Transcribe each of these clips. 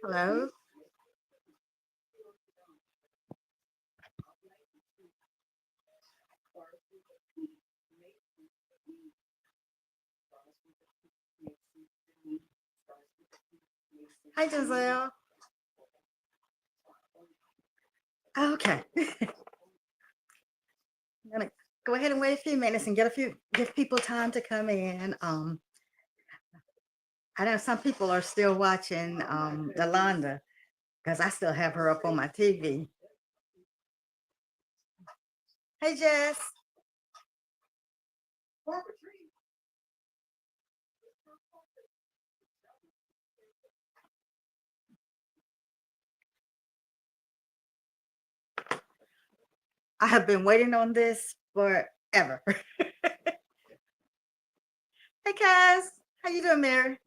Hello. Hi, Giselle. Okay. I'm gonna go ahead and wait a few minutes and give people time to come in. I know some people are still watching Yolanda because I still have her up on my TV. Hey, Jess. I have been waiting on this forever. Hey, Kaz. How you doing, Mary?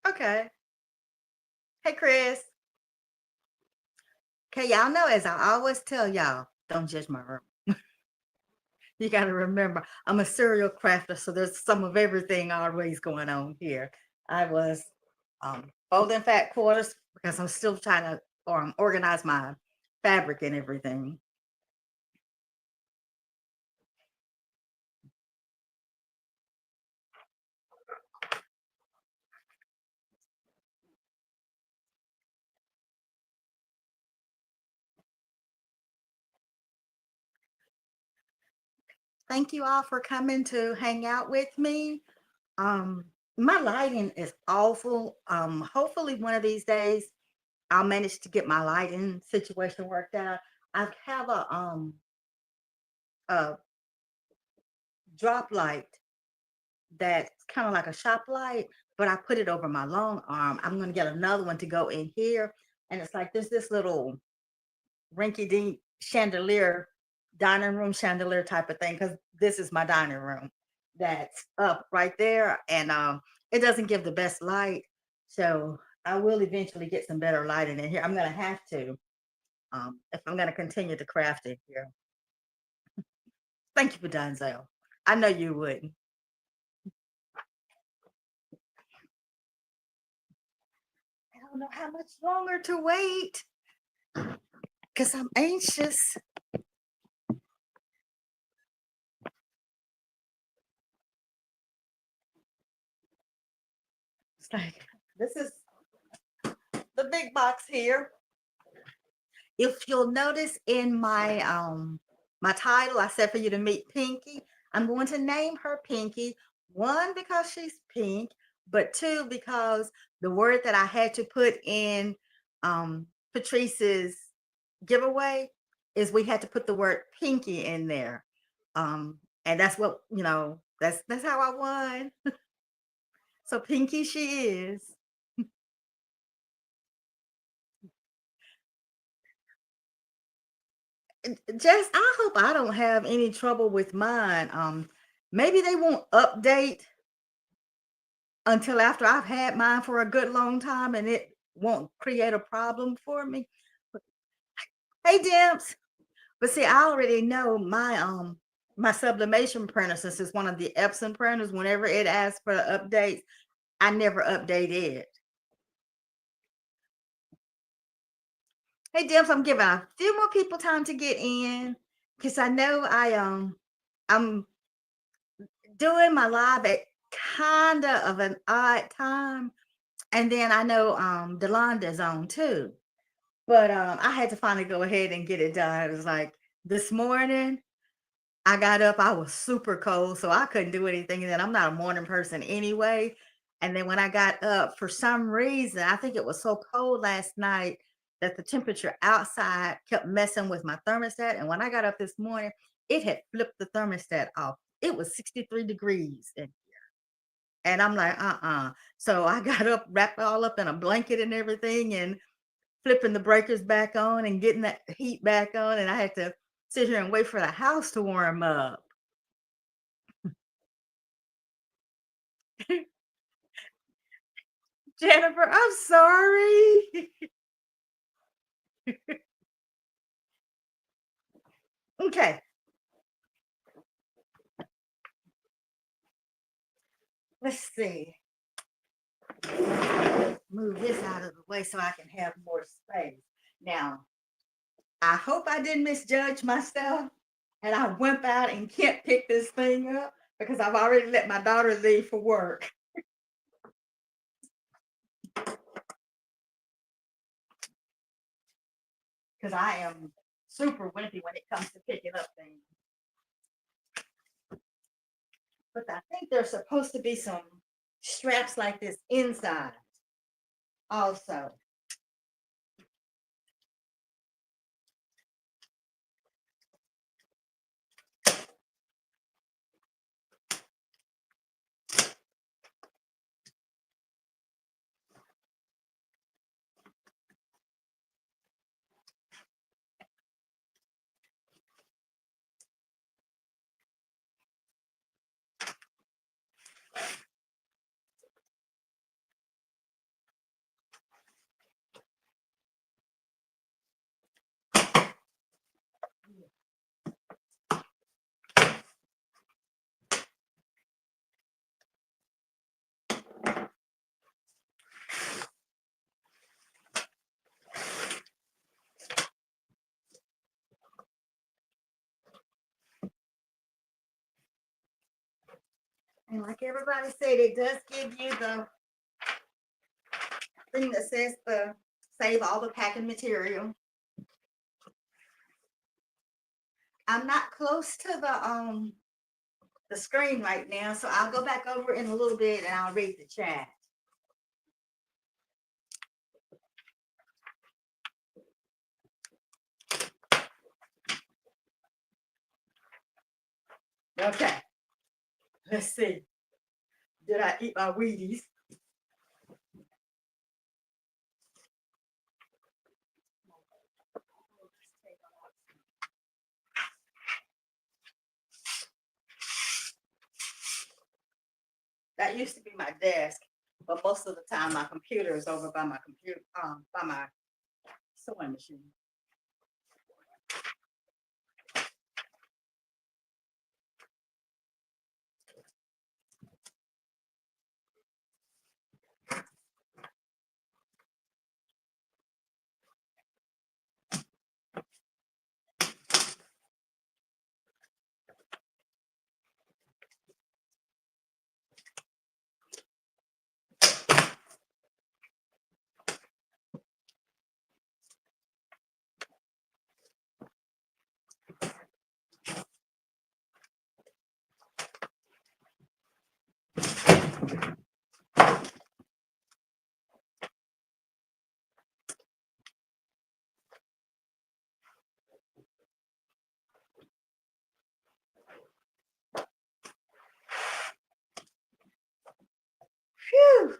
Okay. Hey, Chris. Okay, y'all know, as I always tell y'all, don't judge my room. You got to remember, I'm a serial crafter, so there's some of everything always going on here. I was folding fat quarters because I'm still trying to organize my fabric and everything. Thank you all for coming to hang out with me. Um, my lighting is awful. Hopefully one of these days I'll manage to get my lighting situation worked out. I have a drop light that's kind of like a shop light, but I put it over my long arm. I'm gonna get another one to go in here, and it's like there's this little rinky-dink chandelier, dining room chandelier type of thing, because this is my dining room that's up right there, and it doesn't give the best light. So I will eventually get some better lighting in here. I'm gonna have to if I'm gonna continue to craft it here. Thank you for Donzel. I know you wouldn't. I don't know how much longer to wait because I'm anxious. It's like this is the big box here. If you'll notice in my title, I said for you to meet Pinky. I'm going to name her Pinky. One, because she's pink, but two, because the word that I had to put in Patrice's giveaway is we had to put the word Pinky in there. And that's what, that's how I won. So Pinky she is. Just I hope I don't have any trouble with mine. Maybe they won't update until after I've had mine for a good long time and it won't create a problem for me. But, hey Dimps. But see, I already know my sublimation printer, since it's one of the Epson printers, whenever it asks for updates, I never update it. Hey Dimps, I'm giving a few more people time to get in because I know I'm doing my live at kinda of an odd time, and then I know, Delonda's on too, but, I had to finally go ahead and get it done. It was like, this morning, I got up, I was super cold, so I couldn't do anything, and then I'm not a morning person anyway, and then when I got up, for some reason, I think it was so cold last night that the temperature outside kept messing with my thermostat, and when I got up this morning, it had flipped the thermostat off. It was 63 degrees in and I'm like, So I got up, wrapped all up in a blanket and everything, and flipping the breakers back on and getting that heat back on. And I had to sit here and wait for the house to warm up. Jennifer, I'm sorry. Okay, let's see. Move this out of the way so I can have more space. Now, I hope I didn't misjudge myself and I wimp out and can't pick this thing up because I've already let my daughter leave for work. Because I am super wimpy when it comes to picking up things. But I think there's supposed to be some straps like this inside also. And like everybody said, it does give you the thing that says the save all the packing material. I'm not close to the screen right now, so I'll go back over in a little bit and I'll read the chat. Okay, let's see. Did I eat my Wheaties? That used to be my desk, but most of the time my computer is over by my computer, by my sewing machine. Phew.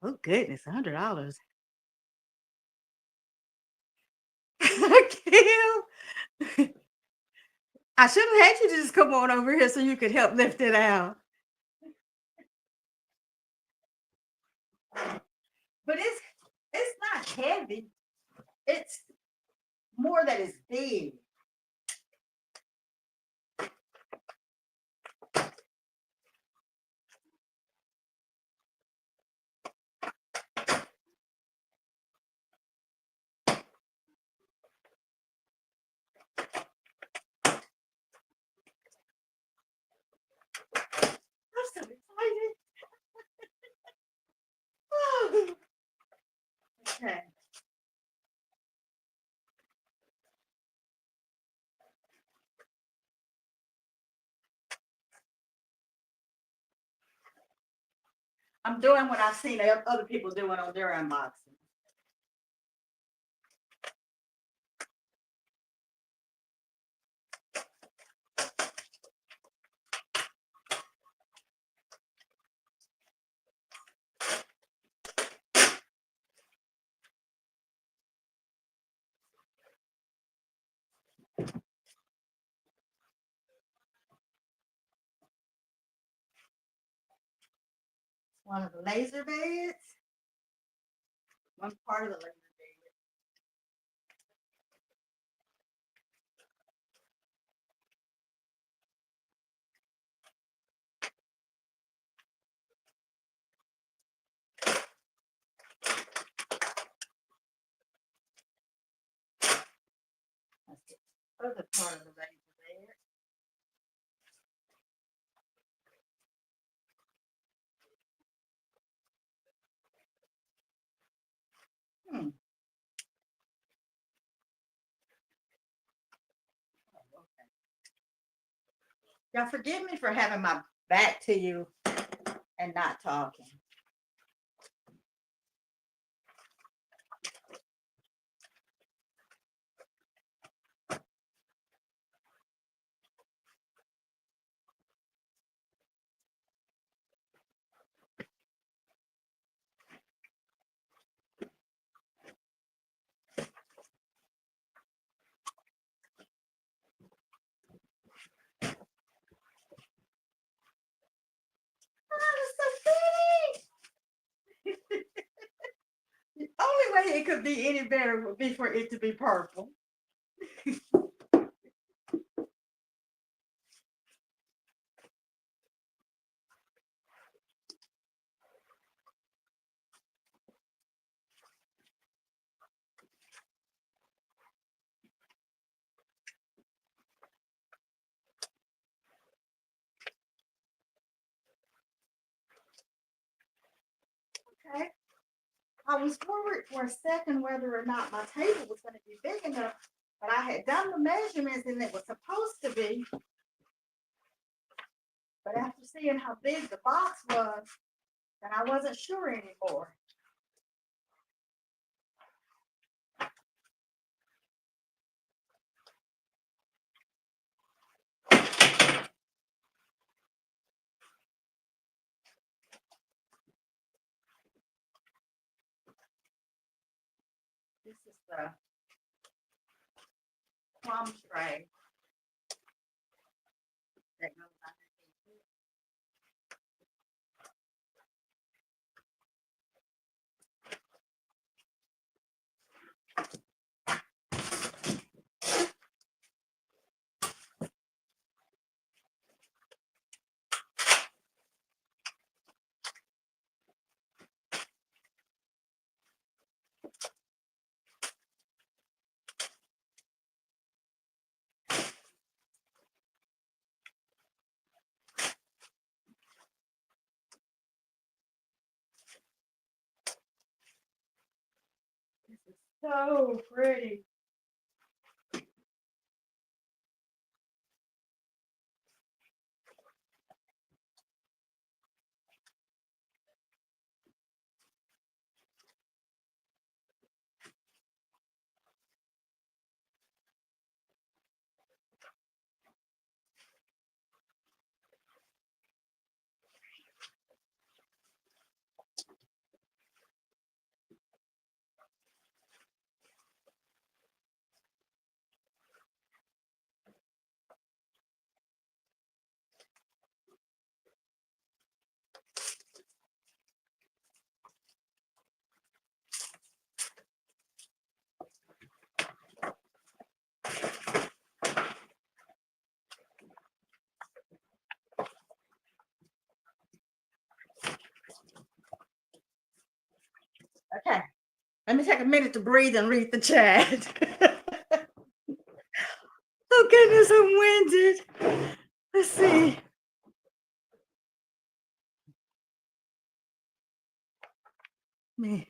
Oh goodness, $100. Kim, I should have had you to just come on over here so you could help lift it out. But it's not heavy. It's more that it's big. I'm so excited. Okay. I'm doing what I've seen other people doing on their unboxing. One of the laser beds. One part of the laser bed. That's the other part of the laser bed. Hmm. Y'all forgive me for having my back to you and not talking. Oh, that's so pretty. The only way it could be any better would be for it to be purple. Okay. I was worried for a second whether or not my table was going to be big enough, but I had done the measurements and it was supposed to be. But after seeing how big the box was, then I wasn't sure anymore. This is the plum tray that goes underneath it. This is so pretty. Okay, let me take a minute to breathe and read the chat. Oh goodness, I'm winded. Let's see. Man.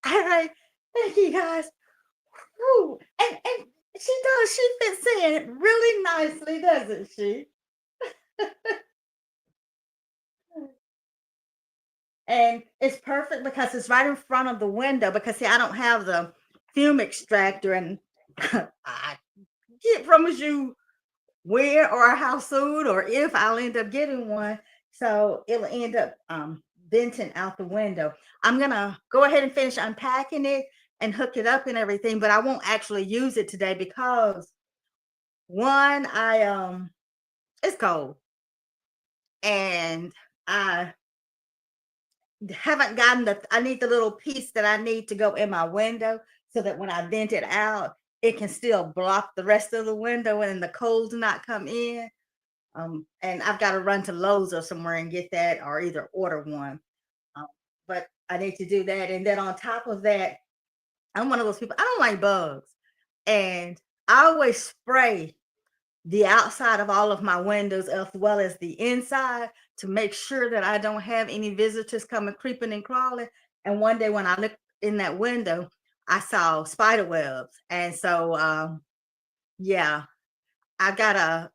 I Thank you guys. Woo. And she does, she fits in really nicely, doesn't she? And it's perfect because it's right in front of the window because see, I don't have the fume extractor and I can't promise you where or how soon or if I'll end up getting one. So it'll end up venting out the window. I'm gonna go ahead and finish unpacking it and hook it up and everything, but I won't actually use it today because one, I it's cold and I haven't gotten I need the little piece that I need to go in my window so that when I vent it out, it can still block the rest of the window and the cold do not come in. And I've got to run to Lowe's or somewhere and get that or either order one. Um, but I need to do that. And then on top of that, I'm one of those people, I don't like bugs. And I always spray the outside of all of my windows as well as the inside to make sure that I don't have any visitors coming creeping and crawling. And one day when I looked in that window, I saw spider webs. And so yeah, I gotta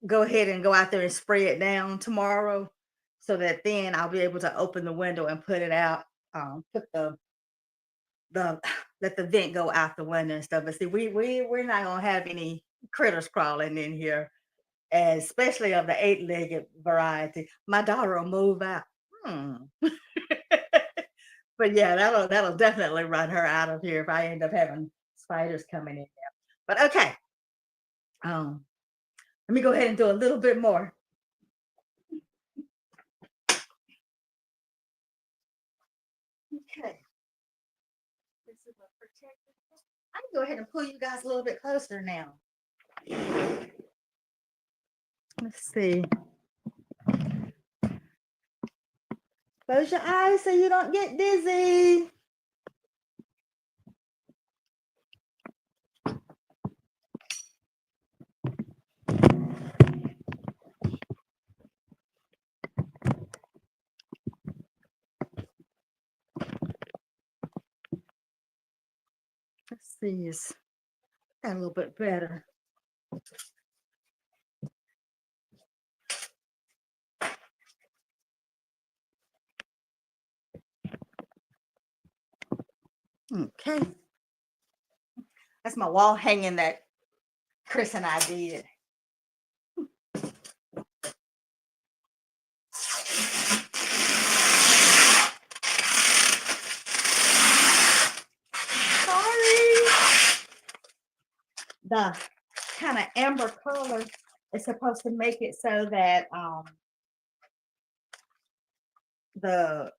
go ahead and go out there and spray it down tomorrow so that then I'll be able to open the window and put it out, put the let the vent go out the window and stuff. But see, we're not gonna have any critters crawling in here, and especially of the eight-legged variety. My daughter will move out. Hmm. But yeah, that'll definitely run her out of here if I end up having spiders coming in there. But okay, um, let me go ahead and do a little bit more. Okay, this is a protected. I can go ahead and pull you guys a little bit closer now. Let's see. Close your eyes so you don't get dizzy. Let's see. It's got a little bit better. Okay. That's my wall hanging that Chris and I did. Sorry. The kind of amber color is supposed to make it so that the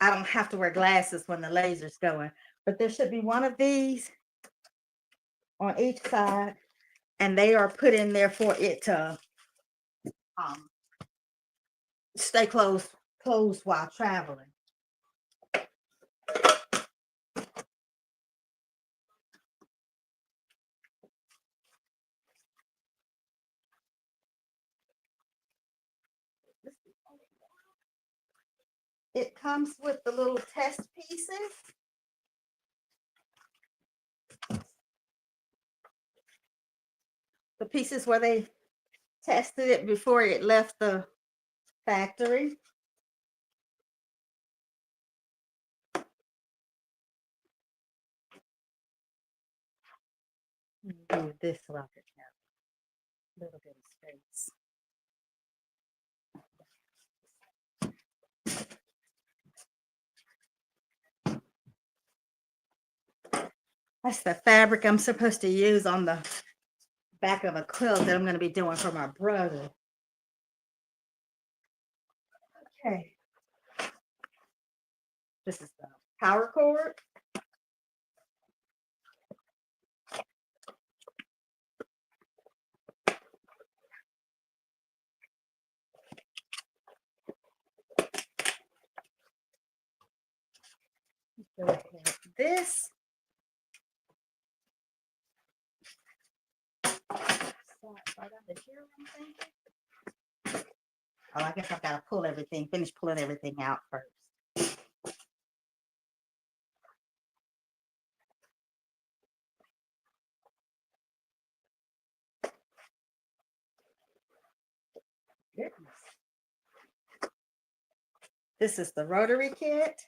I don't have to wear glasses when the laser's going. But there should be one of these on each side, and they are put in there for it to um, stay closed while traveling. It comes with the little test pieces. The pieces where they tested it before it left the factory. Do this so I can have a little bit of space. That's the fabric I'm supposed to use on the back of a quilt that I'm going to be doing for my brother. Okay. This is the power cord. This. Right under here, I'm thinking. Oh, I guess I've got to pull everything, finish pulling everything out first. This is the rotary kit.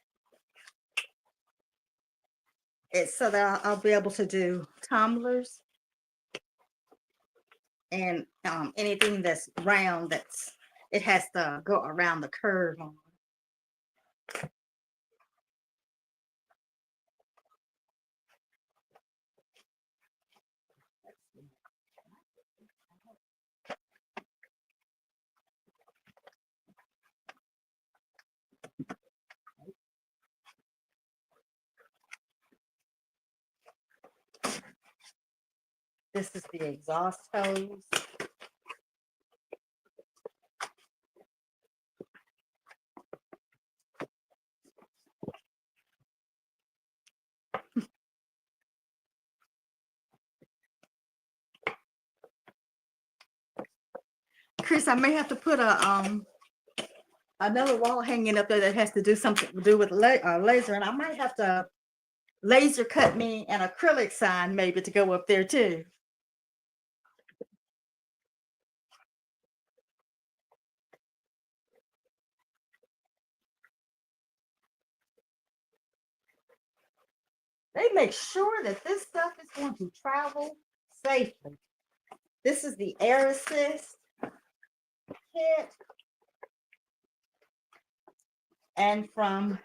It's so that I'll be able to do tumblers and anything that's round it has to go around the curve on. This is the exhaust hose. Chris, I may have to put another wall hanging up there that has to do something to do with laser, and I might have to laser cut me an acrylic sign maybe to go up there too. They make sure that this stuff is going to travel safely. This is the air assist kit. And from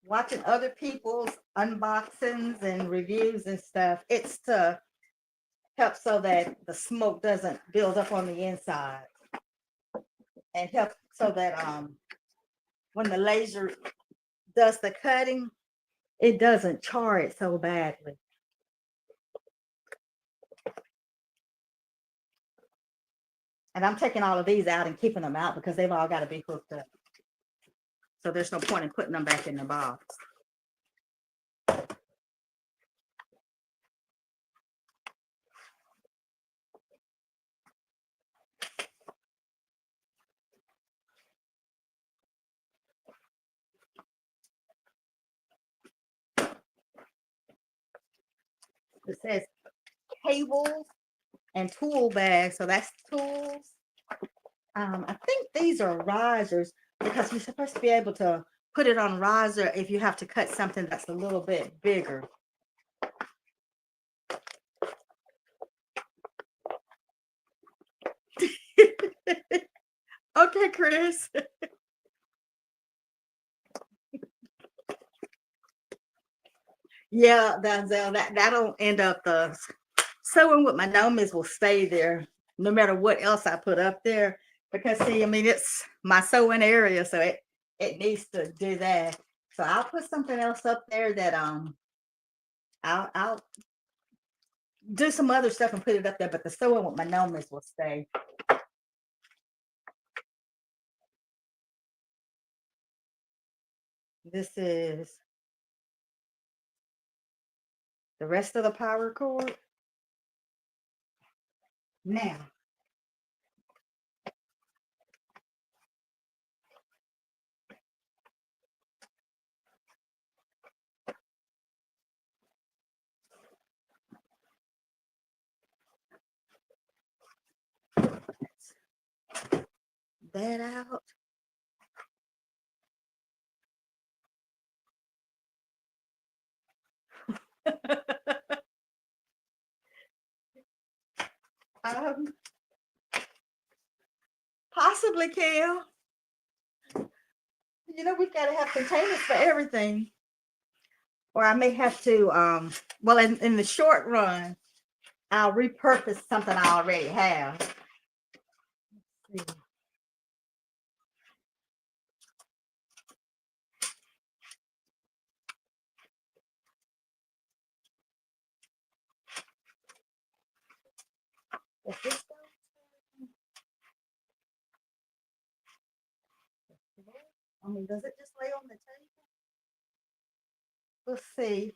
watching other people's unboxings and reviews and stuff, it's to help so that the smoke doesn't build up on the inside, and help so that when the laser does the cutting, it doesn't char it so badly. And I'm taking all of these out and keeping them out because they've all got to be hooked up. So there's no point in putting them back in the box. It says cables and tool bags. So that's tools. I think these are risers because you're supposed to be able to put it on riser if you have to cut something that's a little bit bigger. Okay, Chris. Yeah, that'll end up the sewing with my gnomes will stay there no matter what else I put up there, because see, I mean, it's my sewing area, so it needs to do that. So I'll put something else up there that I'll do some other stuff and put it up there, but the sewing with my gnomes will stay. This is the rest of the power cord. Now, that out. um, Possibly, Kel. You know, we've got to have containers for everything. Or I may have to, well, in the short run, I'll repurpose something I already have. Let's see. Is this I mean, does it just lay on the table? Let's see.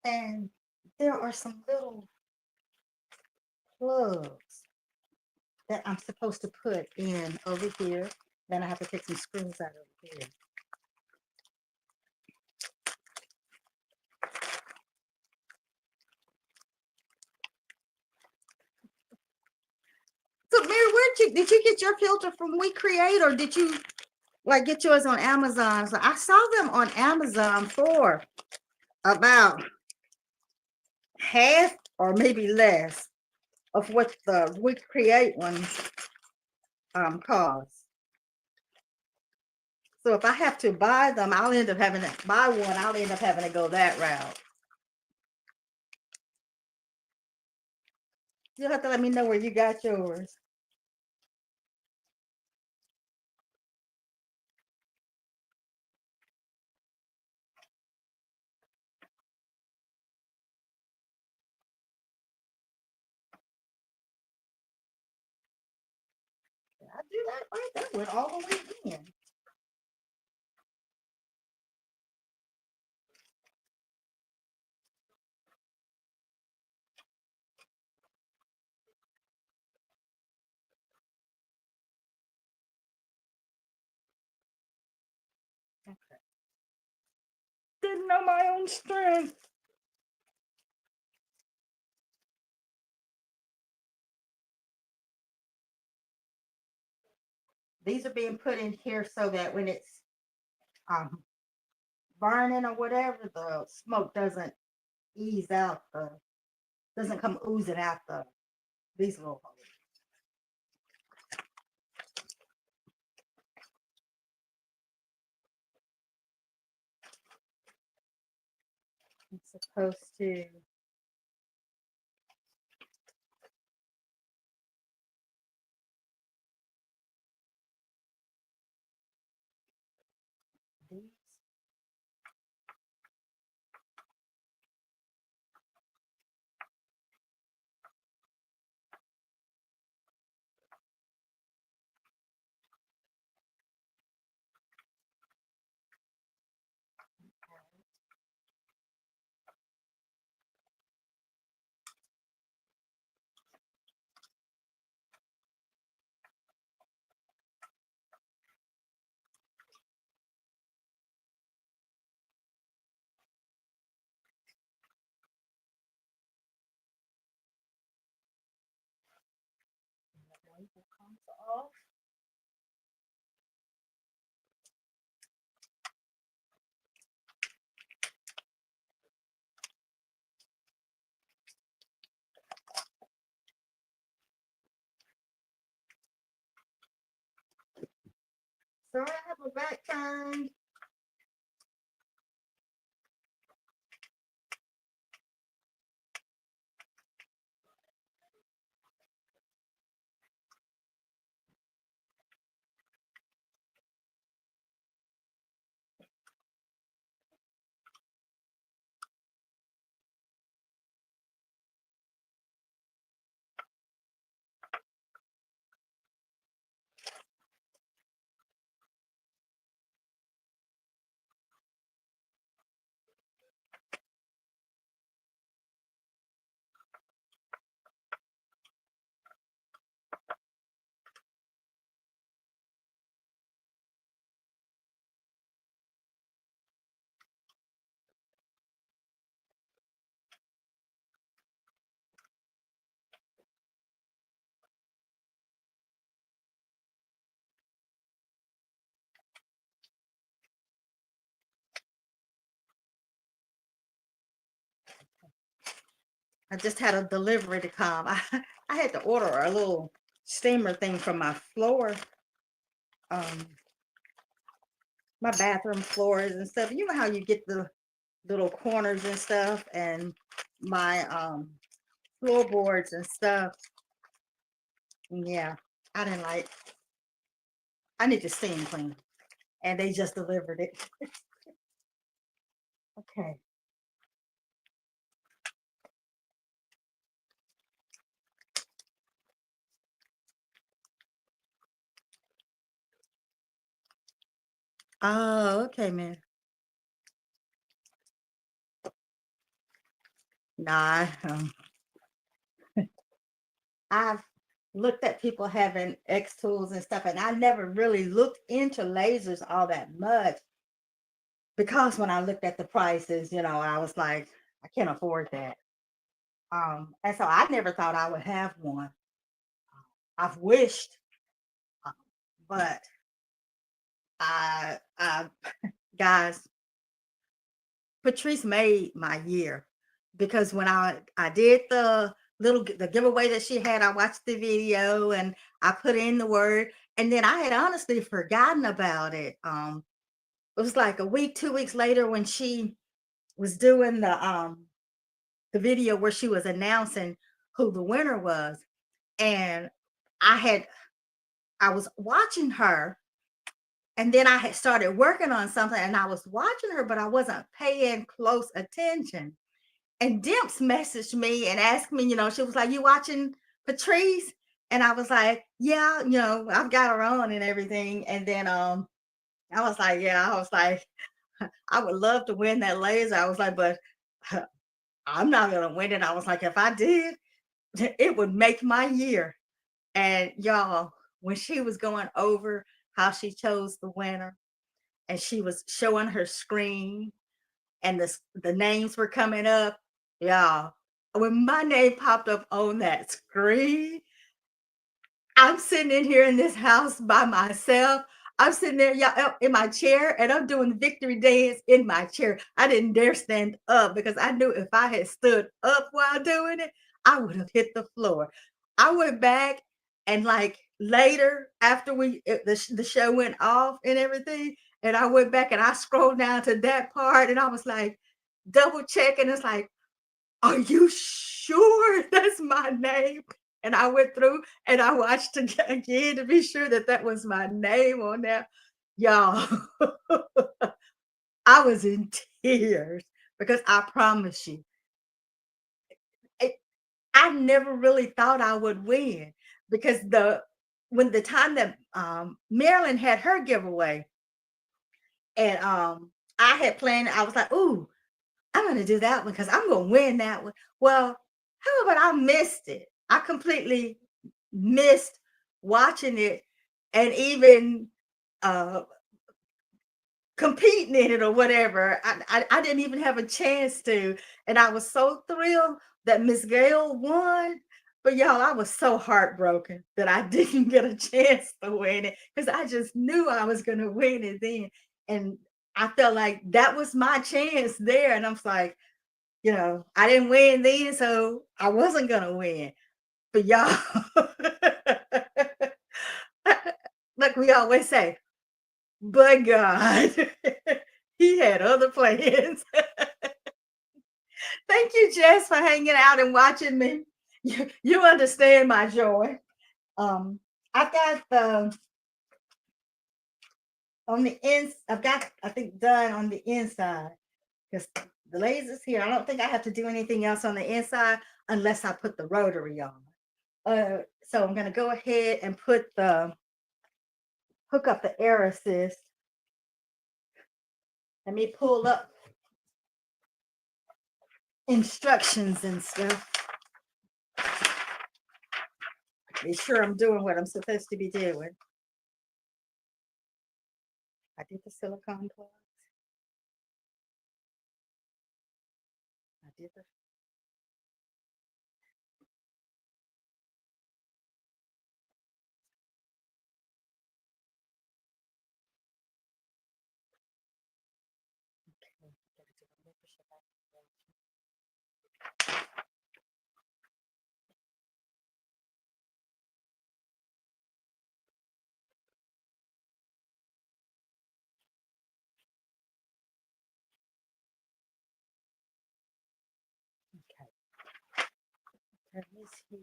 And there are some little plugs that I'm supposed to put in over here. Then I have to take some screws out over here. So, Mary, did you get your filter from We Create, or did you like get yours on Amazon. So I saw them on Amazon for about half or maybe less of what the We Create ones cost. So if I have to buy them, I'll end up having to buy one. I'll end up having to go that route. You'll have to let me know where you got yours. I do that right. That went all the way in. Okay. Didn't know my own strength. These are being put in here so that when it's um, burning or whatever, the smoke doesn't ease out doesn't come oozing out these little holes. It's supposed to. These. The label comes off. So I have a back time. I just had a delivery to come. I had to order a little steamer thing from my floor, um, my bathroom floors and stuff. You know how you get the little corners and stuff, and my floorboards and stuff. Yeah, I didn't like. I need to steam clean, and they just delivered it. Okay. Oh, okay, man. Nah, I've looked at people having X tools and stuff, and I never really looked into lasers all that much because when I looked at the prices, I was like, I can't afford that. And so I never thought I would have one. I've wished, uh, but I guys, Patrice made my year because when I did the giveaway that she had, I watched the video and I put in the word, and then I had honestly forgotten about it. It was like a week, 2 weeks later when she was doing the video where she was announcing who the winner was, and I had I was watching her, and then I had started working on something, and I was watching her, but I wasn't paying close attention. And Dimps messaged me and asked me, she was like, "You watching Patrice?" And I was like, "Yeah, I've got her on and everything." And then I was like, "Yeah," I was like, "I would love to win that laser." I was like, "But I'm not gonna win it." I was like, "If I did, it would make my year." And y'all, when she was going over how she chose the winner and she was showing her screen and the names were coming up, y'all. When my name popped up on that screen, I'm sitting in here in this house by myself. I'm sitting there, y'all, in my chair, and I'm doing the victory dance in my chair. I didn't dare stand up because I knew if I had stood up while doing it, I would have hit the floor. I went back and like later after the show went off and everything, and I went back and I scrolled down to that part, and I was like double checking. It's like, are you sure that's my name? And I went through and I watched again to be sure that that was my name on there. Y'all, I was in tears because I promise you, it, I never really thought I would win because when the time that Marilyn had her giveaway and I had planned, I was like, "Ooh, I'm gonna do that one because I'm gonna win that one." Well, how about I missed it? I completely missed watching it and even uh competing in it or whatever. I didn't even have a chance to. And I was so thrilled that Miss Gail won. But y'all, I was so heartbroken that I didn't get a chance to win it because I just knew I was gonna win it then. And I felt like that was my chance there. And I'm like, I didn't win then, so I wasn't gonna win. But y'all, like we always say, but God, He had other plans. Thank you, Jess, for hanging out and watching me. You understand my joy. Um, I've got the on the ends. I've got I think done on the inside because the laser's here. I don't think I have to do anything else on the inside unless I put the rotary on. So I'm gonna go ahead and hook up the air assist. Let me pull up instructions and stuff. Be sure I'm doing what I'm supposed to be doing. I did the silicone plugs. I did the okay. Turn this here.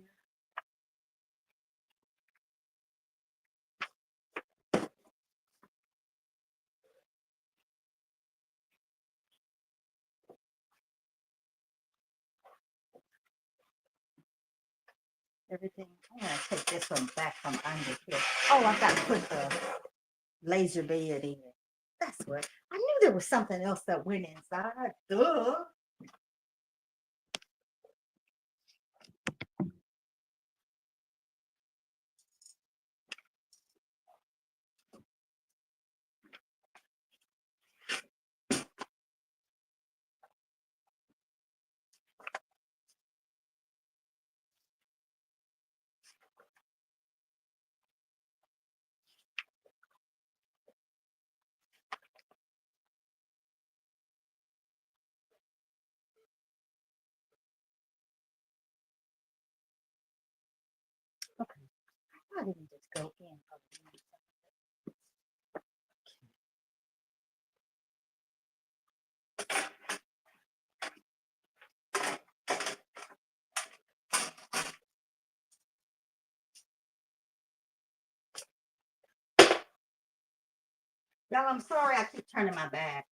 Everything. I'm gonna take this one back from under here. Oh, I've got to put the laser bed in. That's what I knew there was something else that went inside. Duh. I didn't just go in for the Y'all, I'm sorry I keep turning my back.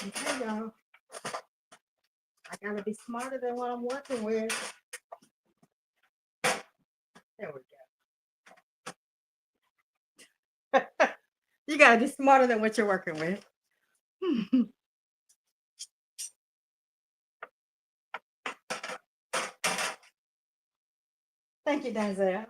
Okay, y'all. I gotta be smarter than what I'm working with. There we go. You gotta be smarter than what you're working with. Thank you, Denzel.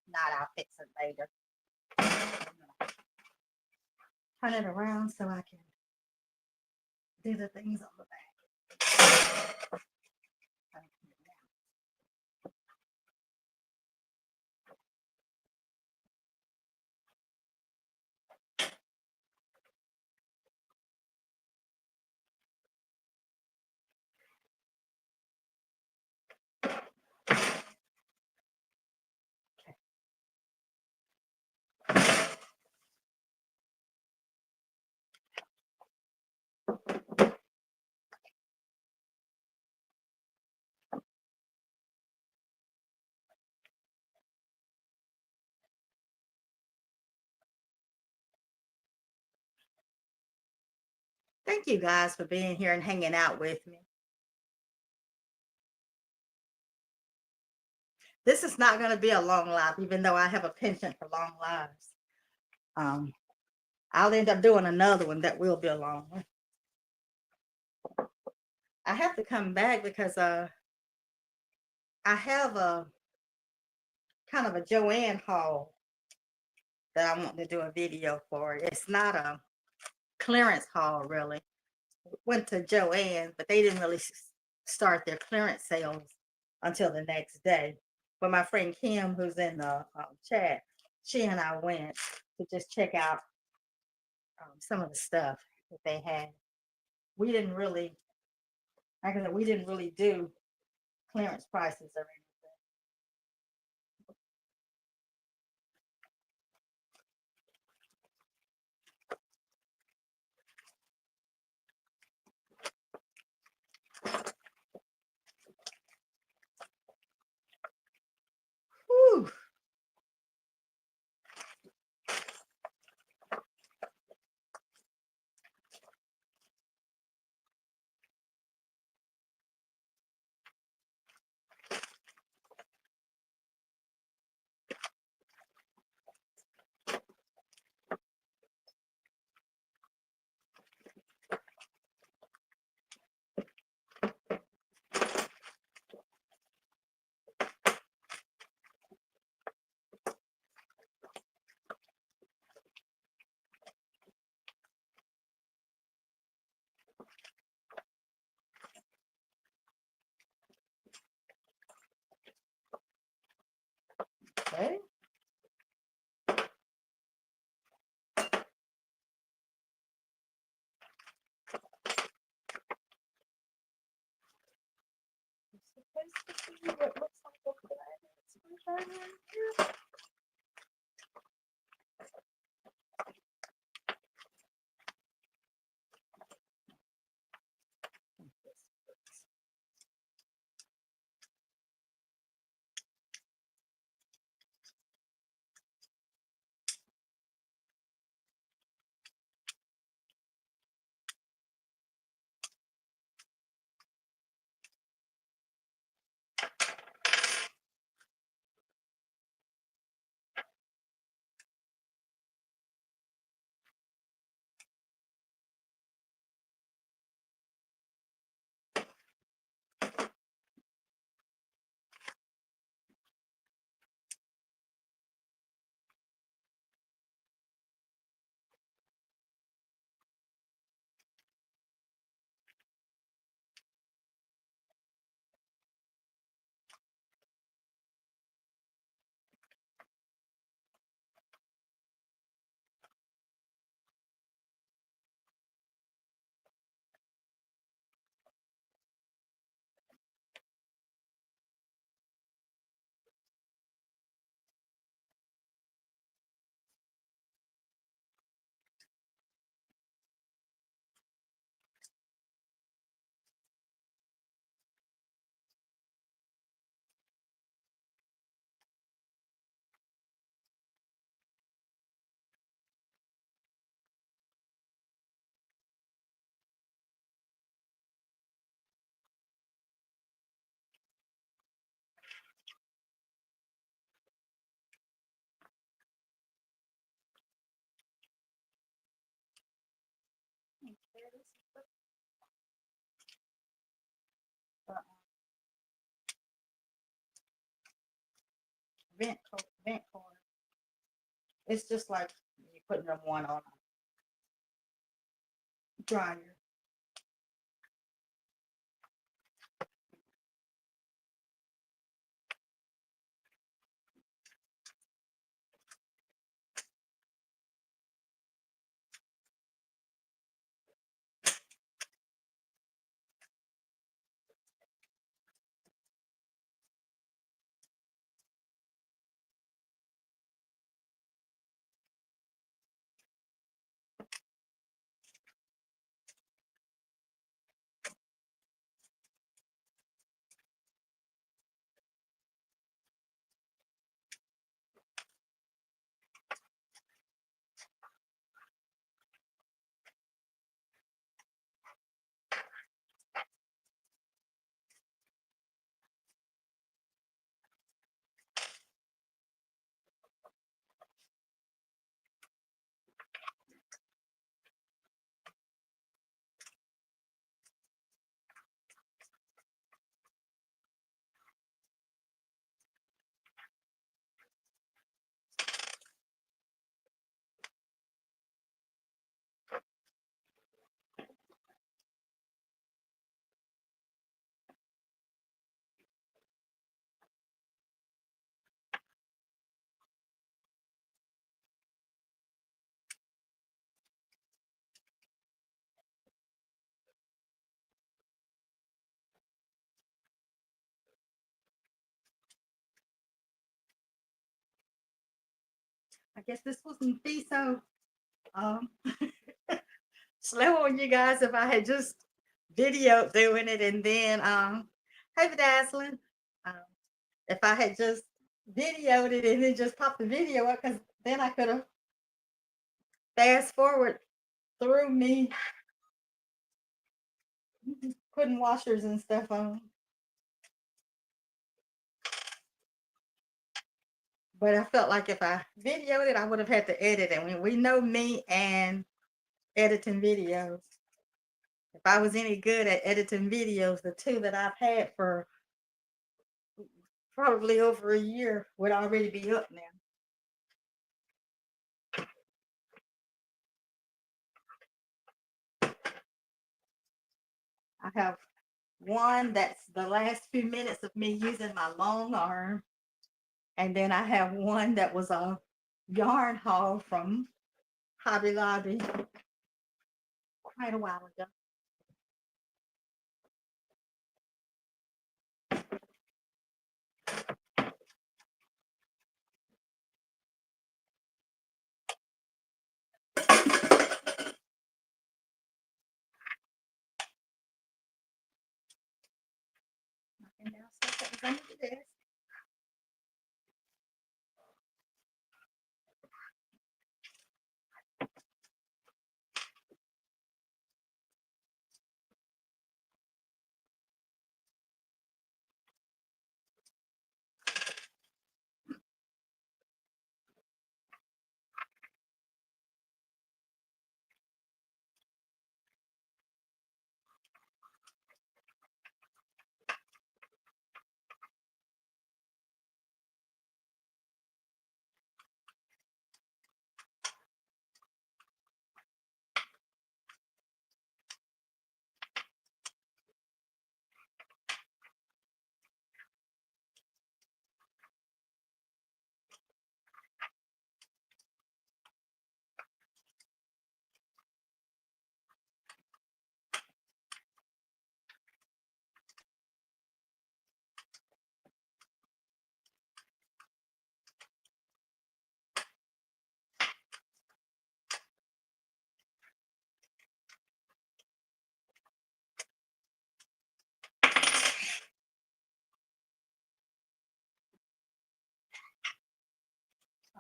Not, I'll fix it later. Turn it around so I can do the things on the back. Thank you guys for being here and hanging out with me. This is not going to be a long life, even though I have a penchant for long lives. Um, I'll end up doing another one that will be a long one. I have to come back because I have a kind of a Joanne haul that I want to do a video for. It's not a clearance haul, really. Went to Joanne, but they didn't really start their clearance sales until the next day. But my friend Kim, who's in the chat, she and I went to just check out some of the stuff that they had. We didn't really, like I said, we didn't really do clearance prices or anything. Whew. Okay. It's supposed to be what looks like a flag. It's right here. The vent cord. It's just like you putting them one on a dryer. I guess this wouldn't be so um slow on you guys if I had just videoed doing it and then hey Dazzling. Um if I had just videoed it and then just popped the video up because then I could have fast forward through me putting washers and stuff on. But I felt like if I videoed it, I would have had to edit it. We know me and editing videos. If I was any good at editing videos, the two that I've had for probably over a year would already be up now. I have one that's the last few minutes of me using my long arm. And then I have one that was a yarn haul from Hobby Lobby quite a while ago. And now stuff that was under the desk.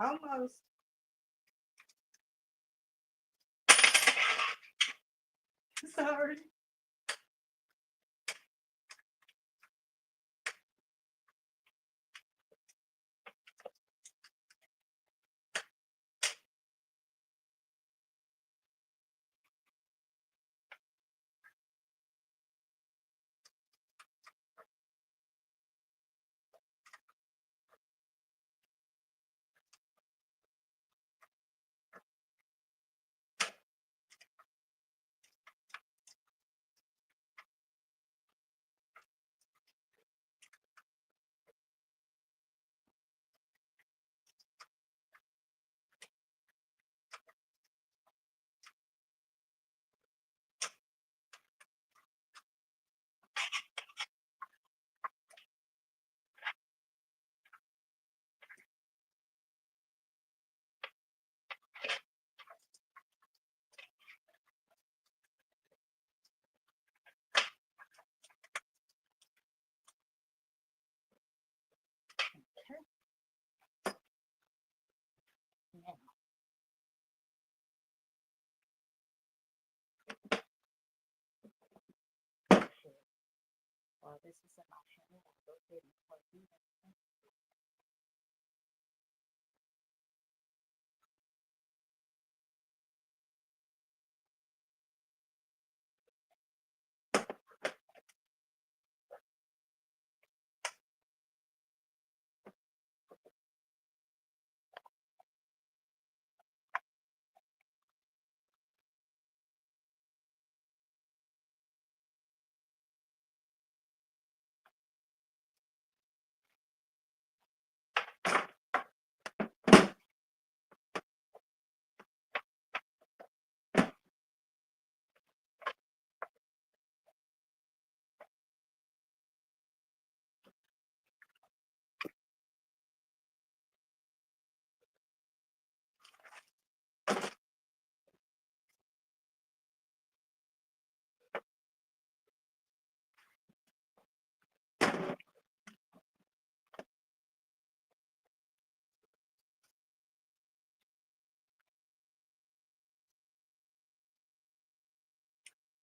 Almost. Sorry. Okay. Now, while this is in my hand, I'll go ahead and plug these in.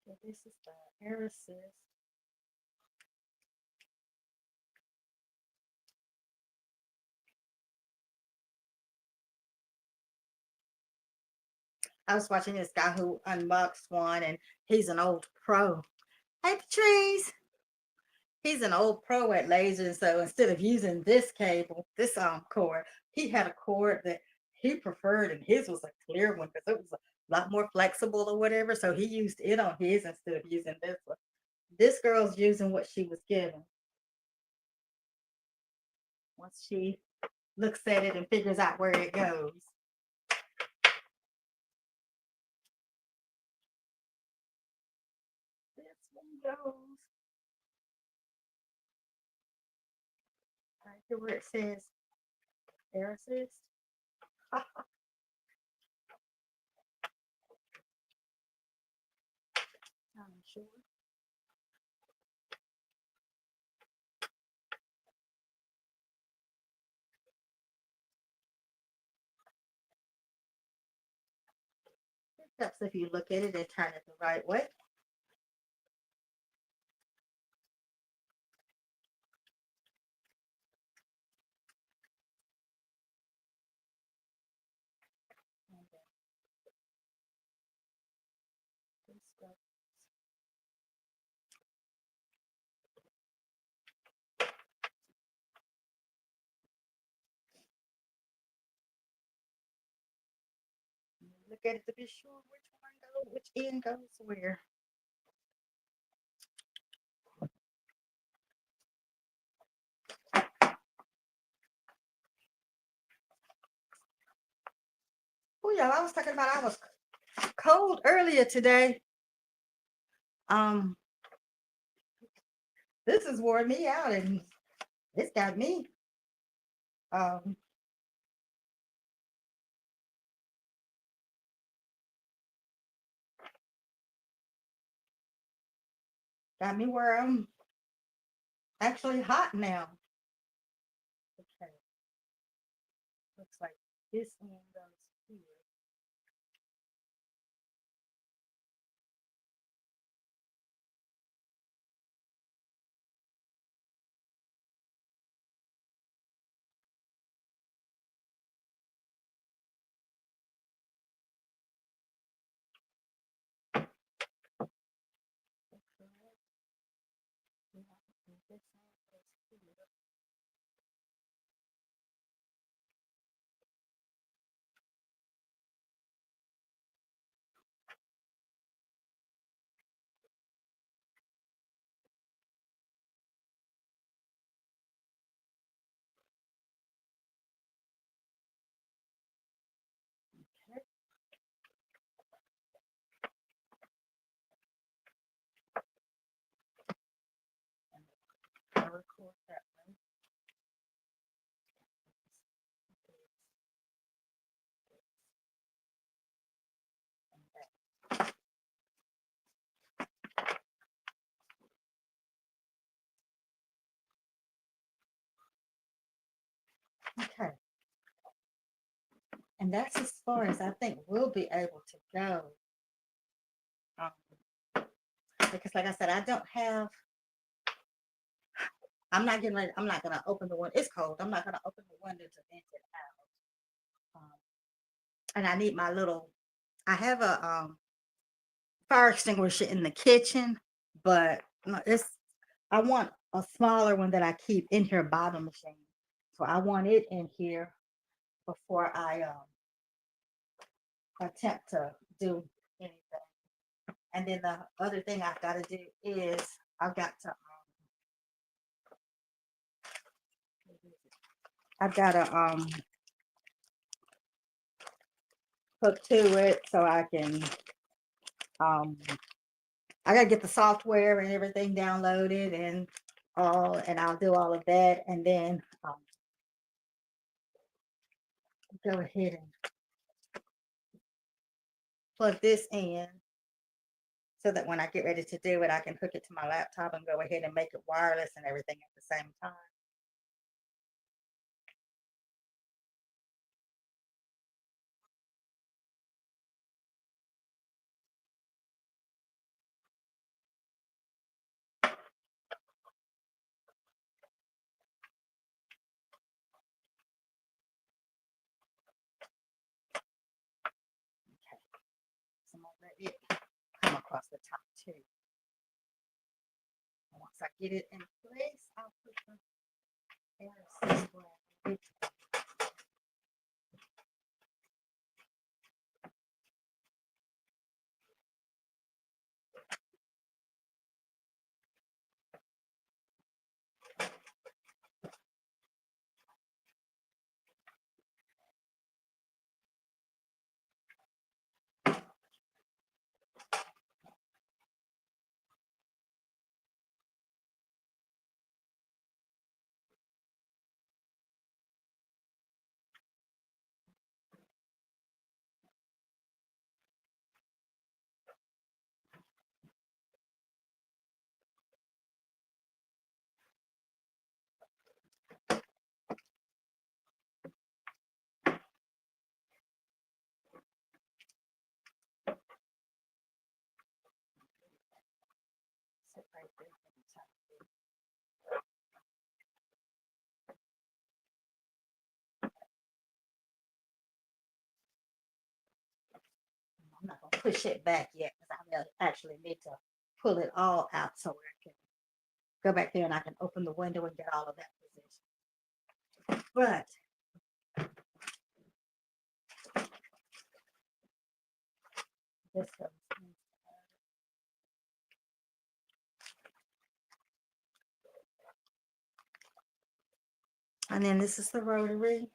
So this is the air assist. I was watching this guy who unboxed one, and he's an old pro. Hey, Patrice. He's an old pro at lasers, so instead of using this cable, this cord, he had a cord that he preferred, and his was a clear one because it was a lot more flexible or whatever. So he used it on his instead of using this one. This girl's using what she was given. Once she looks at it and figures out where it goes. This one goes right here where it says air assist. I'm sure. That's if you look at it and turn it the right way. And then this goes. Look at it to be sure which end goes where. Oh yeah, I was talking about I was cold earlier today. Um, this has worn me out, and it's got me um got me where I'm actually hot now. Okay, looks like this end goes here. This end goes here. Okay. And I record that way. And that. Okay. And that's as far as I think we'll be able to go. Because like I said, I don't have, I'm not getting ready, I'm not gonna open the one, it's cold. I'm not gonna open the window to vent it out. And I need my little, I have a fire extinguisher in the kitchen, but no, it's, I want a smaller one that I keep in here by the machine. So I want it in here before I attempt to do anything. And then the other thing I've got to do is I've got to hook to it so I can um I gotta get the software and everything downloaded and all, and I'll do all of that, and then go ahead and plug this in so that when I get ready to do it, I can hook it to my laptop and go ahead and make it wireless and everything at the same time. let it come across the top too. And once I get it in place, I'll put the air assist. Sit right there for the top. I'm not gonna push it back yet because I really actually need to pull it all out so I can go back there and I can open the window and get all of that position. But this goes in. And then this is the rotary.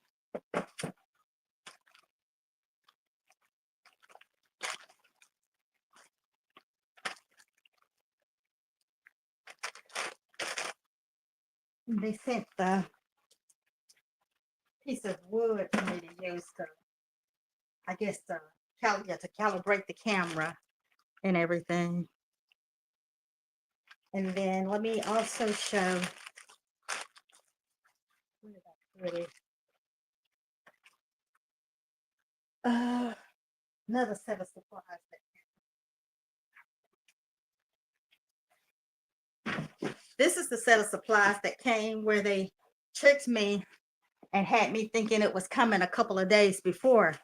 And they sent the piece of wood for me to use to, I guess, to calibrate the camera and everything. And then let me also show, where did I put it? Another set of supplies. This is the set of supplies that came where they tricked me and had me thinking it was coming a couple of days before.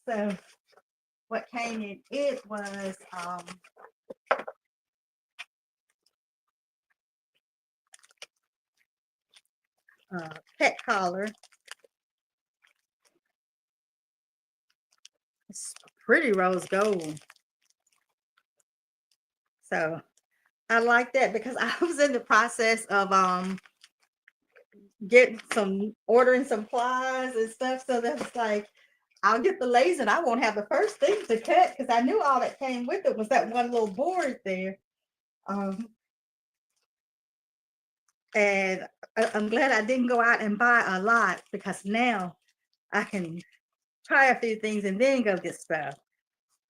So what came in it was pet collar. It's pretty rose gold. So I like that because I was in the process of ordering some plies and stuff. So that was like, I'll get the laser and I won't have the first thing to cut because I knew all that came with it was that one little board there. And I'm glad I didn't go out and buy a lot because now I can try a few things and then go get stuff.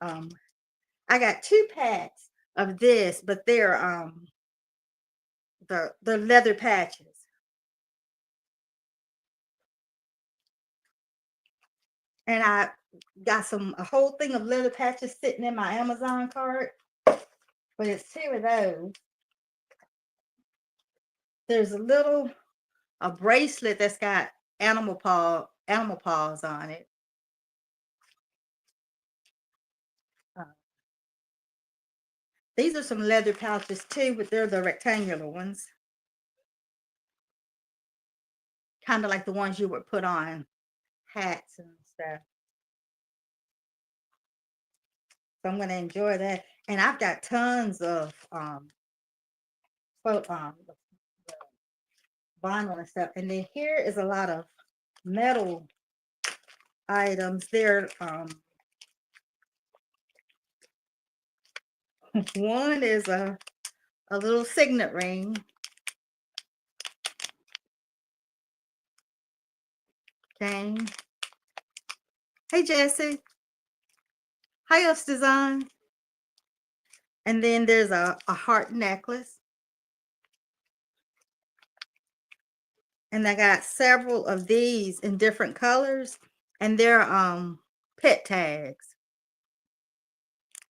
I got 2 packs of this, but they're the leather patches. And I got a whole thing of leather patches sitting in my Amazon cart, but it's 2 of those. There's a bracelet that's got animal paws on it. These are some leather pouches too, but they're the rectangular ones. Kind of like the ones you would put on hats and stuff. So I'm going to enjoy that. And I've got tons of vinyl and stuff. And then here is a lot of metal items. They're one is a little signet ring. Okay. Hey Jesse. Hi Ups Design. And then there's a heart necklace. And I got several of these in different colors. And they're pet tags.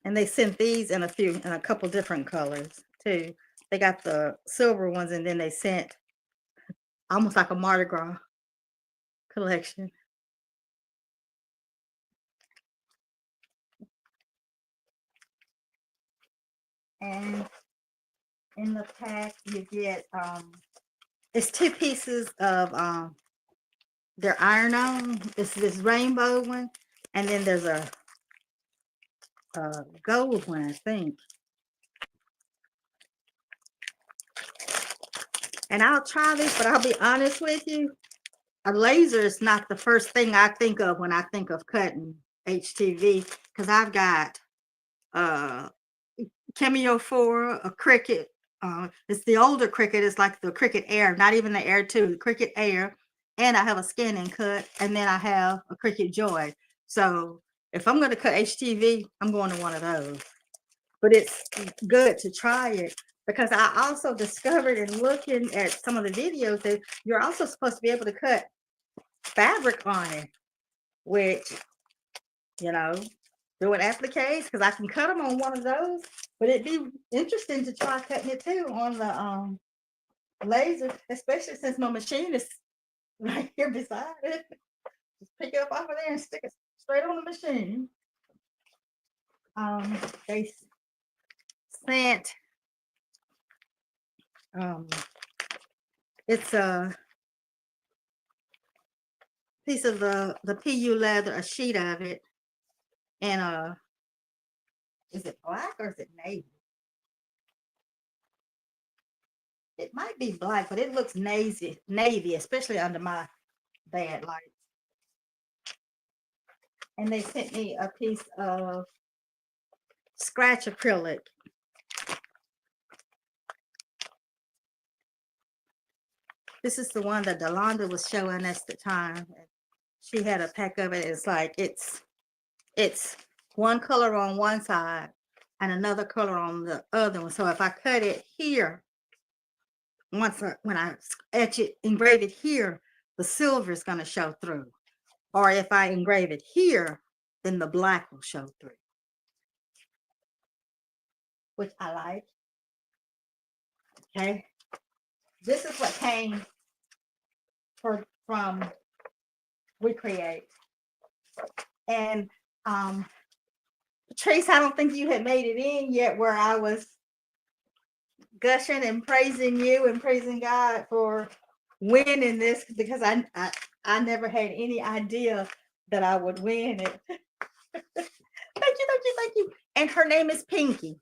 And they sent these in a couple different colors too. They got the silver ones and then they sent almost like a Mardi Gras collection. And in the pack you get it's 2 pieces of their iron on. It's this rainbow one, and then there's a gold one, I think. And I'll try this, but I'll be honest with you, a laser is not the first thing I think of when I think of cutting HTV, because I've got uh Cameo 4, a Cricut. It's the older Cricut. It's like the Cricut Air, not even the Air 2, the Cricut Air. And I have a scan and cut, and then I have a Cricut Joy. So if I'm going to cut HTV, I'm going to one of those. But it's good to try it, because I also discovered in looking at some of the videos that you're also supposed to be able to cut fabric on it, which, you know, doing appliques, because I can cut them on one of those, but it'd be interesting to try cutting it too on the laser, especially since my machine is right here beside it. Just pick it up off of there and stick it straight on the machine. They sent it's a piece of the PU leather, a sheet of it, and is it black or is it navy? It might be black, but it looks navy, especially under my bad light. And they sent me a piece of scratch acrylic. This is the one that Delonda was showing us the time. She had a pack of it. It's like it's one color on one side and another color on the other one. So if I cut it here, when I etch it, engrave it here, the silver is going to show through. Or if I engrave it here, then the black will show through, which I like. Okay, this is what came from Recreate. And Patrice, I don't think you had made it in yet where I was gushing and praising you and praising God for winning this, because I never had any idea that I would win it. Thank you. And her name is Pinky,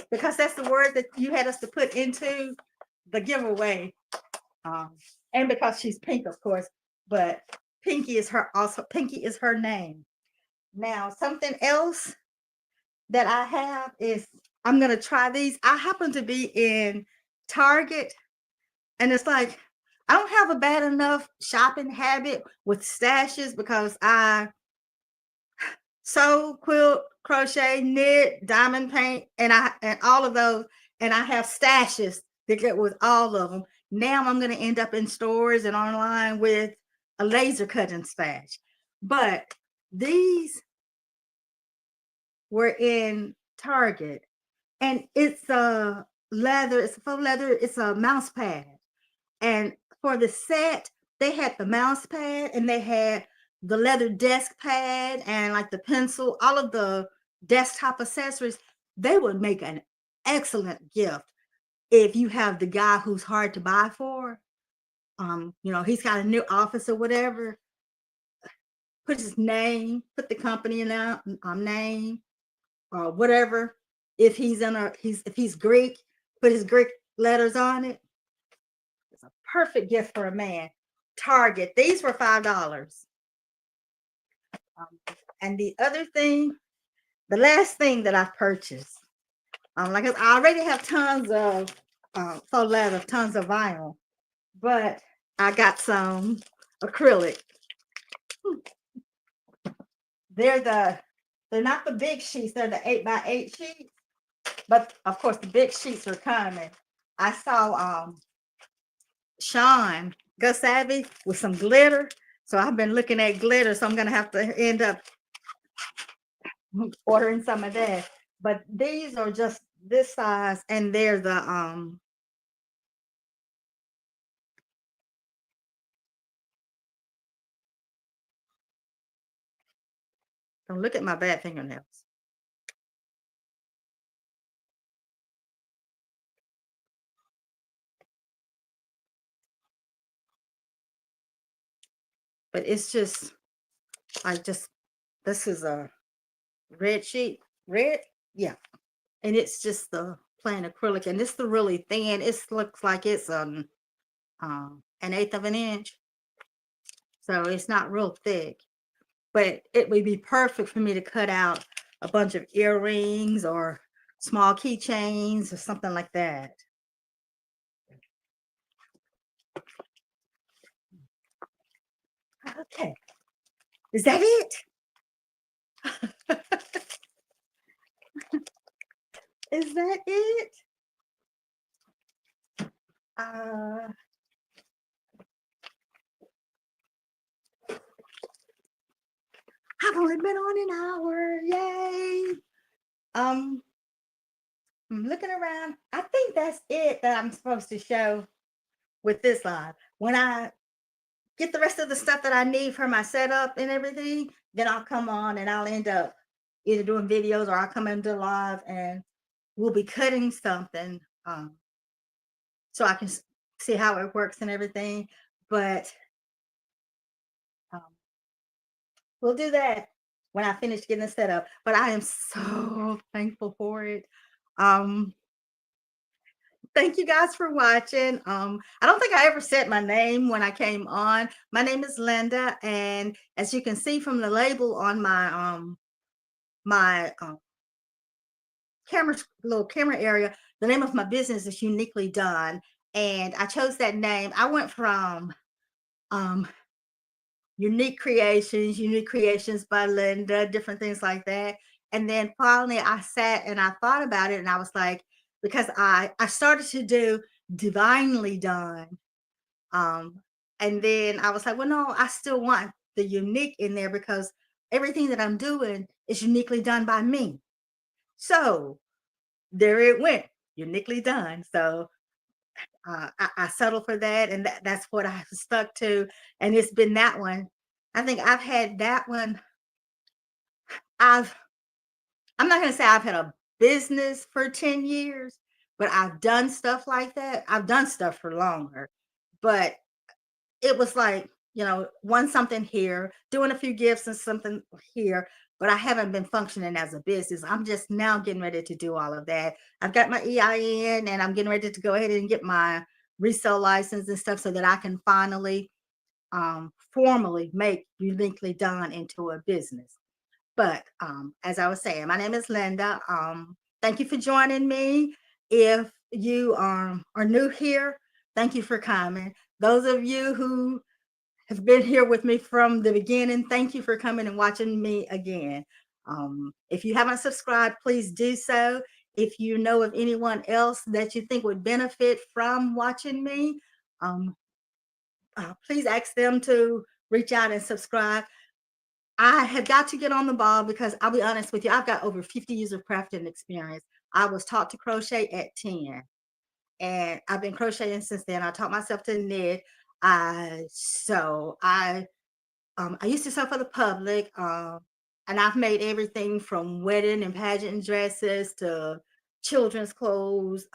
because that's the word that you had us to put into the giveaway. And because she's pink, of course, but Pinky is her name. Now, something else that I have is, I'm going to try these. I happen to be in Target, and it's like, I don't have a bad enough shopping habit with stashes, because I sew, quilt, crochet, knit, diamond paint, and all of those, and I have stashes that get with all of them. Now I'm going to end up in stores and online with a laser cutting stash. But these were in Target, and it's a leather, it's a faux leather, it's a mouse pad. And for the set, they had the mouse pad, and they had the leather desk pad, and like the pencil, all of the desktop accessories. They would make an excellent gift if you have the guy who's hard to buy for. He's got a new office or whatever. Put his name, put the company name, or whatever. If he's Greek, put his Greek letters on it. It's a perfect gift for a man. Target. These were $5. And the last thing that I've purchased, like I already have tons of faux leather, tons of vinyl, but I got some acrylic. They're not the big sheets. They're the 8x8 sheets. But of course, the big sheets are coming. I saw Sean Go Savvy with some glitter. So I've been looking at glitter. So I'm going to have to end up ordering some of that. But these are just this size, and they're the don't look at my bad fingernails. but it's just just this is a red sheet, red, yeah, and it's just the plain acrylic, and it's the really thin. It looks like it's an eighth of an inch, so it's not real thick. But it would be perfect for me to cut out a bunch of earrings or small keychains or something like that. Okay, is that it? Is that it? Uh, I've only been on an hour. Yay! Um, I'm looking around. I think that's it that I'm supposed to show with this live. When I get the rest of the stuff that I need for my setup and everything, then I'll come on and I'll end up either doing videos or I'll come into live and we'll be cutting something so I can see how it works and everything. But um, we'll do that when I finish getting it set up. But I am so thankful for it. Um, Thank you guys for watching. I don't think I ever said my name when I came on. My name is Linda, and as you can see from the label on my camera little camera area, the name of my business is Uniquely Done, and I chose that name. I went from um Unique Creations by Linda, different things like that. And then finally I sat and I thought about it and I was like, because I started to do Divinely Done. Um, and then I was like, well, no, I still want the unique in there because everything that I'm doing is uniquely done by me. So there it went, uniquely done. So I settled for that, and that's what I stuck to. And it's been that one. I think I've had that one. I've I'm not gonna say I've had a business for 10 years, but I've done stuff like that. I've done stuff for longer, but it was like, one something here, doing a few gifts and something here, but I haven't been functioning as a business. I'm just now getting ready to do all of that. I've got my EIN and I'm getting ready to go ahead and get my resale license and stuff so that I can finally formally make Uniquely Done into a business. But as I was saying, my name is Linda. Thank you for joining me. If you are new here, thank you for coming. Those of you who have been here with me from the beginning, thank you for coming and watching me again. If you haven't subscribed, please do so. If you know of anyone else that you think would benefit from watching me, um, please ask them to reach out and subscribe. I have got to get on the ball because I'll be honest with you, I've got over 50 years of crafting experience. I was taught to crochet at 10, and I've been crocheting since then. I taught myself to knit. I used to sew for the public, and I've made everything from wedding and pageant dresses to children's clothes.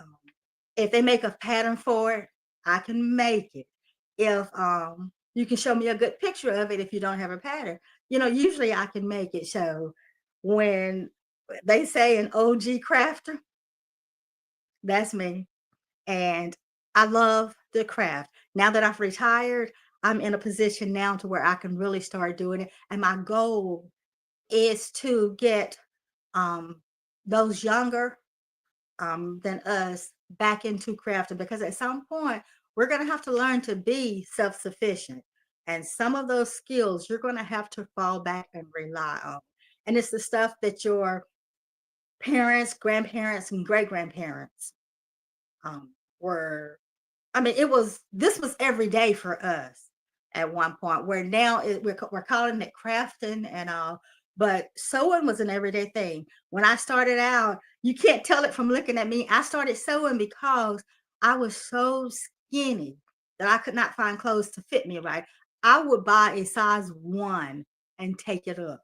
If they make a pattern for it, I can make it. If you can show me a good picture of it, if you don't have a pattern, usually I can make it. So when they say an OG crafter, that's me. And I love the craft. Now that I've retired, I'm in a position now to where I can really start doing it. And my goal is to get um, those younger than us back into crafting, because at some point we're going to have to learn to be self-sufficient. And some of those skills you're going to have to fall back and rely on. And it's the stuff that your parents, grandparents, and great grandparents were. I mean, this was every day for us at one point, where now we're calling it crafting and all, but sewing was an everyday thing. When I started out, you can't tell it from looking at me. I started sewing because I was so skinny that I could not find clothes to fit me right. I would buy a size 1 and take it up.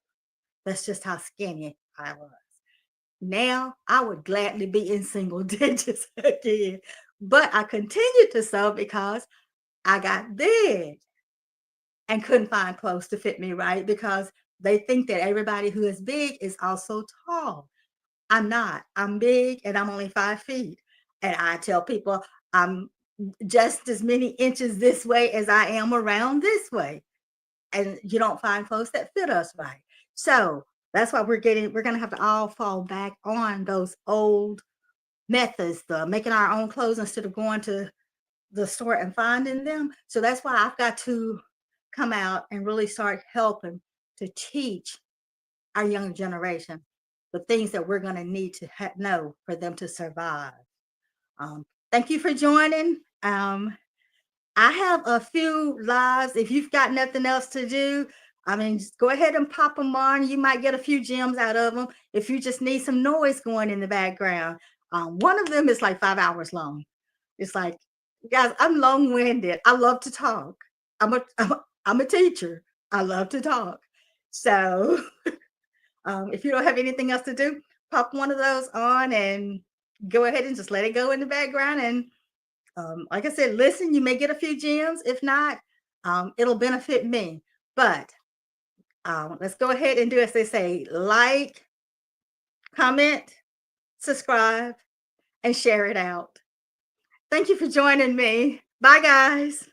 That's just how skinny I was. Now I would gladly be in single digits again, but I continued to sew because I got big. and couldn't find clothes to fit me right because they think that everybody who is big is also tall. I'm not. I'm big and I'm only 5 feet. And I tell people I'm just as many inches this way as I am around this way. And you don't find clothes that fit us right. So that's why we're going to have to all fall back on those old methods, the making our own clothes instead of going to the store and finding them. So that's why I've got to come out and really start helping to teach our younger generation the things that we're going to need to know for them to survive. Um, Thank you for joining. I have a few lives. If you've got nothing else to do, I mean, just go ahead and pop them on. You might get a few gems out of them if you just need some noise going in the background. One of them is like 5 hours long. It's like, guys, I'm long winded. I love to talk. I'm a teacher. I love to talk. So if you don't have anything else to do, pop one of those on and go ahead and just let it go in the background. And like I said, listen, you may get a few gems. If not, it'll benefit me. But let's go ahead and do as they say, like, comment, subscribe, and share it out. Thank you for joining me. Bye, guys.